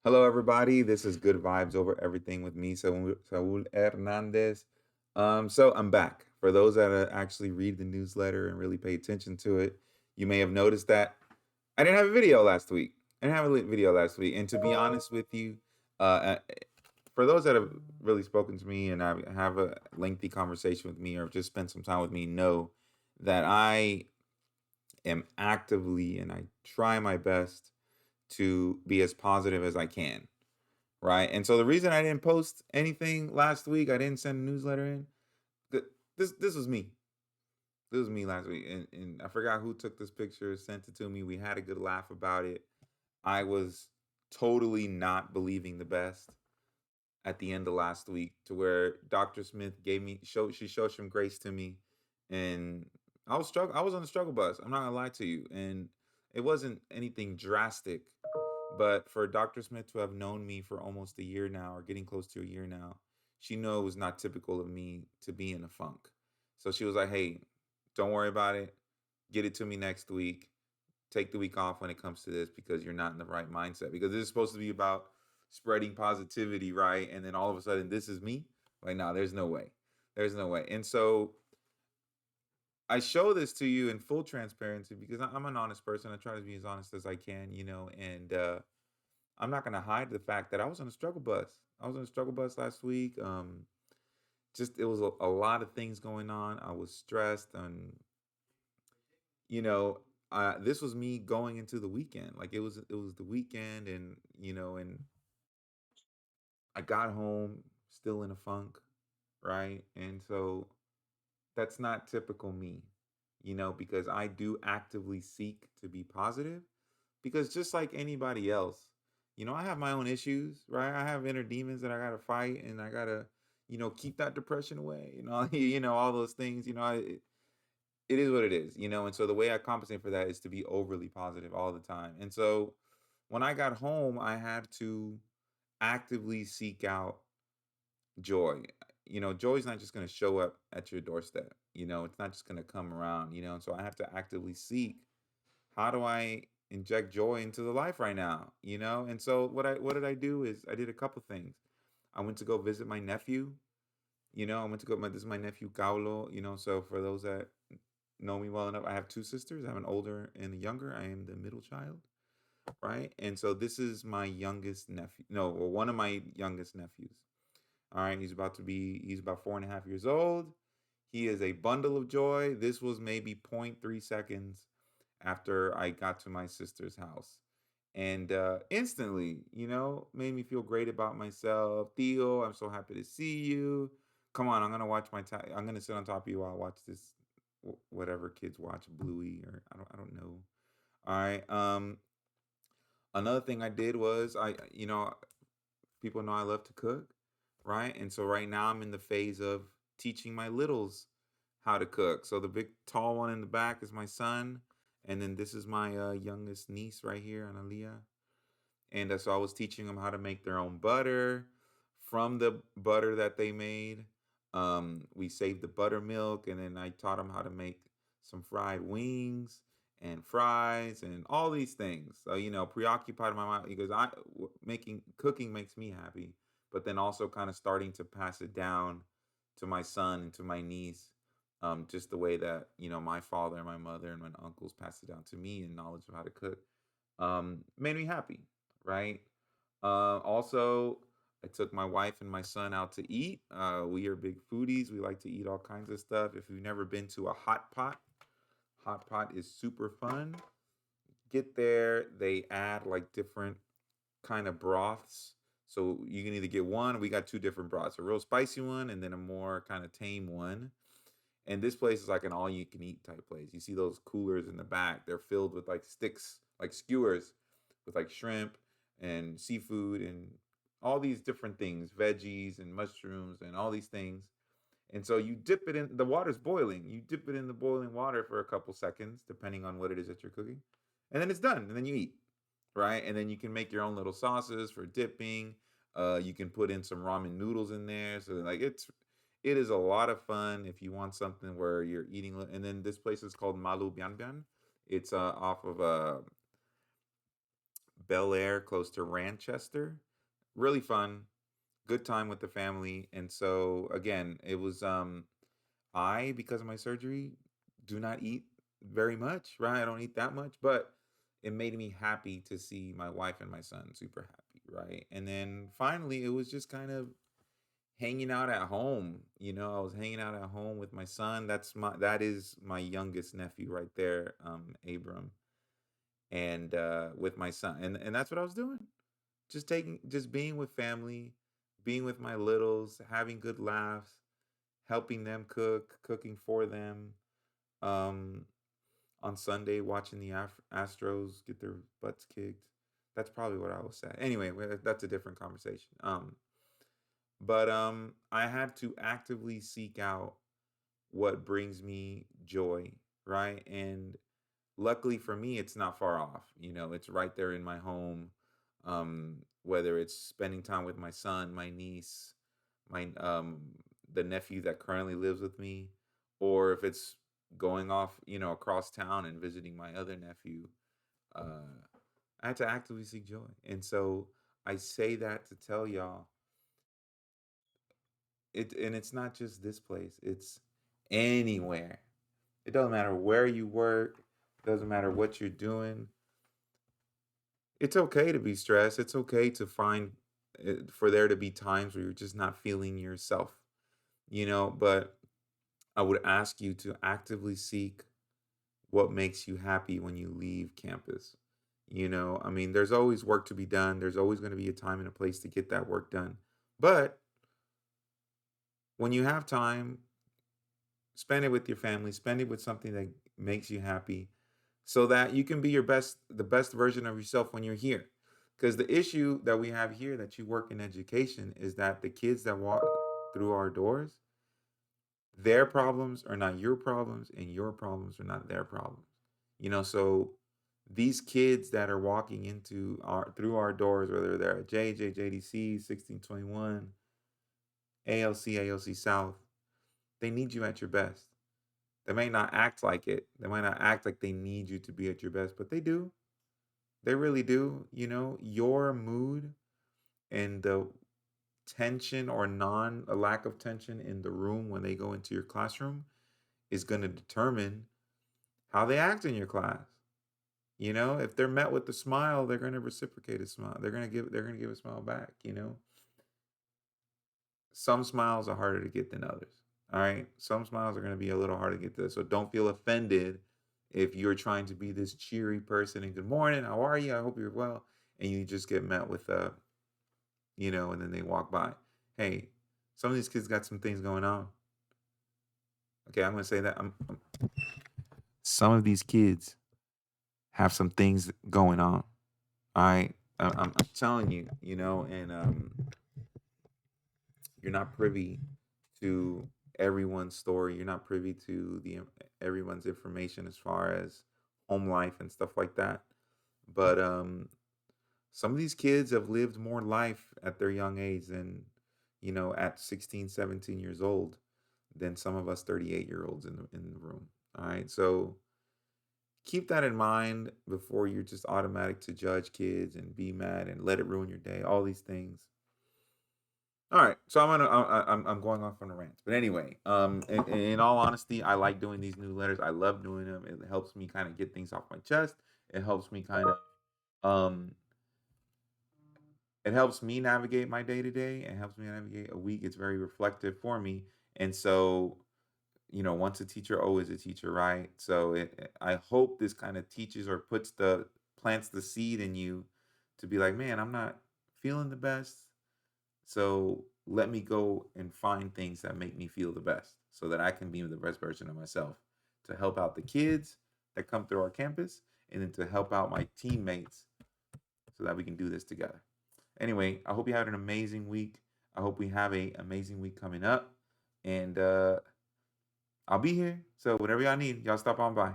Hello, everybody. This is Good Vibes Over Everything with me, Saul Hernandez. So I'm back. For those that actually read the newsletter and really pay attention to it, you may have noticed that I didn't have a video last week. I didn't have a video last week. And to be honest with you, for those that have really spoken to me and have a lengthy conversation with me or just spent some time with me, know that I am actively and I try my best to be as positive as I can, right? And so the reason I didn't post anything last week, I didn't send a newsletter in. This was me. This was me last week, and I forgot who took this picture, sent it to me. We had a good laugh about it. I was totally not believing the best at the end of last week, to where Dr. Smith she showed some grace to me, and I was on the struggle bus. I'm not gonna lie to you, and it wasn't anything drastic, but for Dr. Smith to have known me for almost a year now, or getting close to a year now, she knew it was not typical of me to be in a funk. So she was like, "Hey, don't worry about it. Get it to me next week. Take the week off when it comes to this, because you're not in the right mindset. Because this is supposed to be about spreading positivity, right? And then all of a sudden, this is me. Like, no, there's no way. There's no way." And so I show this to you in full transparency because I'm an honest person. I try to be as honest as I can, and I'm not gonna hide the fact that I was on a struggle bus. I was on a struggle bus last week. Just it was a lot of things going on. I was stressed, and you know, this was me going into the weekend. Like it was the weekend, and and I got home still in a funk, right? And so that's not typical me, because I do actively seek to be positive, because just like anybody else, I have my own issues, right? I have inner demons that I got to fight, and I got to, keep that depression away, all those things, it is what it is, and so the way I compensate for that is to be overly positive all the time. And so when I got home, I had to actively seek out joy. Joy's not just going to show up at your doorstep. It's not just going to come around, and so I have to actively seek, how do I inject joy into the life right now, and so what did I do is I did a couple things. I went to go visit my nephew. I went to go my This is my nephew Paulo. So for those that know me well enough, I have two sisters. I have an older and a younger. I am the middle child, right? And so this is my youngest nephew. No, well, one of my youngest nephews. All right, he's about 4.5 years old. He is a bundle of joy. This was maybe point 0.3 seconds after I got to my sister's house. And instantly, made me feel great about myself. Theo, I'm so happy to see you. Come on, I'm gonna sit on top of you while I watch this, whatever kids watch, Bluey, or I don't know. All right. Another thing I did was people know I love to cook, right? And so right now I'm in the phase of teaching my littles how to cook. So the big tall one in the back is my son, and then this is my youngest niece right here, Analia. And so I was teaching them how to make their own butter from the butter that they made. We saved the buttermilk, and then I taught them how to make some fried wings and fries and all these things. So preoccupied my mind, because making cooking makes me happy, but then also kind of starting to pass it down to my son and to my niece. Just the way that my father and my mother and my uncles passed it down to me, and knowledge of how to cook, made me happy, right? Also, I took my wife and my son out to eat. We are big foodies. We like to eat all kinds of stuff. If you've never been to a hot pot is super fun. Get there, they add like different kind of broths. So you can either get one, we got two different broths, a real spicy one and then a more kind of tame one. And this place is like an all you can eat type place. You see those coolers in the back, they're filled with like sticks, like skewers, with like shrimp and seafood and all these different things, veggies and mushrooms and all these things. And so you dip it in, the water's boiling. You dip it in the boiling water for a couple seconds, depending on what it is that you're cooking. And then it's done. And then you eat, right? And then you can make your own little sauces for dipping. You can put in some ramen noodles in there. So like It is a lot of fun if you want something where you're eating. And then this place is called Malu Bian Bian. It's off of Bel Air, close to Ranchester. Really fun, good time with the family. And so again, it was I, because of my surgery, do not eat very much, right? I don't eat that much, but it made me happy to see my wife and my son super happy, right? And then finally, it was just kind of hanging out at home. I was hanging out at home with my son. That is my youngest nephew right there, Abram, and with my son, and that's what I was doing. Just being with family, being with my littles, having good laughs, helping them cooking for them. Um, on Sunday, watching the Astros get their butts kicked. That's probably what I will say. Anyway, that's a different conversation. But I had to actively seek out what brings me joy, right? And luckily for me, it's not far off. It's right there in my home. Whether it's spending time with my son, my niece, my the nephew that currently lives with me, or if it's going off, across town and visiting my other nephew, uh, I had to actively seek joy. And so I say that to tell y'all and it's not just this place, it's anywhere. It doesn't matter where you work, doesn't matter what you're doing. It's okay to be stressed. It's okay to find for there to be times where you're just not feeling yourself, but I would ask you to actively seek what makes you happy when you leave campus. I mean, there's always work to be done. There's always going to be a time and a place to get that work done. But when you have time, spend it with your family, spend it with something that makes you happy so that you can be the best version of yourself when you're here. Because the issue that we have here that you work in education is that the kids that walk through our doors, their problems are not your problems and your problems are not their problems. So these kids that are walking into our through our doors, whether they're at JDC, 1621, ALC South, they need you at your best. They may not act like it. They might not act like they need you to be at your best, but they do. They really do. Your mood and the tension or a lack of tension in the room when they go into your classroom is going to determine how they act in your class. If they're met with a smile, they're going to reciprocate a smile. They're going to give a smile back. Some smiles are harder to get than others. All right. Some smiles are going to be a little harder to get to. So don't feel offended if you're trying to be this cheery person and good morning, how are you? I hope you're well. And you just get met with and then they walk by. Hey, some of these kids got some things going on. Okay, I'm gonna say that. Some of these kids have some things going on. All right. I'm telling you, and you're not privy to everyone's story. You're not privy to the everyone's information as far as home life and stuff like that. But some of these kids have lived more life at their young age than, at 16, 17 years old than some of us 38-year-olds in the room. All right. So keep that in mind before you're just automatic to judge kids and be mad and let it ruin your day. All these things. All right, so I'm going off on a rant, but anyway, in all honesty, I like doing these newsletters. I love doing them. It helps me kind of get things off my chest. It helps me kind of um, it helps me navigate my day to day. It helps me navigate a week. It's very reflective for me, and so once a teacher, always a teacher, right? So I hope this kind of teaches or plants the seed in you to be like, man, I'm not feeling the best. So let me go and find things that make me feel the best so that I can be the best version of myself to help out the kids that come through our campus and then to help out my teammates so that we can do this together. Anyway, I hope you had an amazing week. I hope we have an amazing week coming up. And I'll be here. So whatever y'all need, y'all stop on by.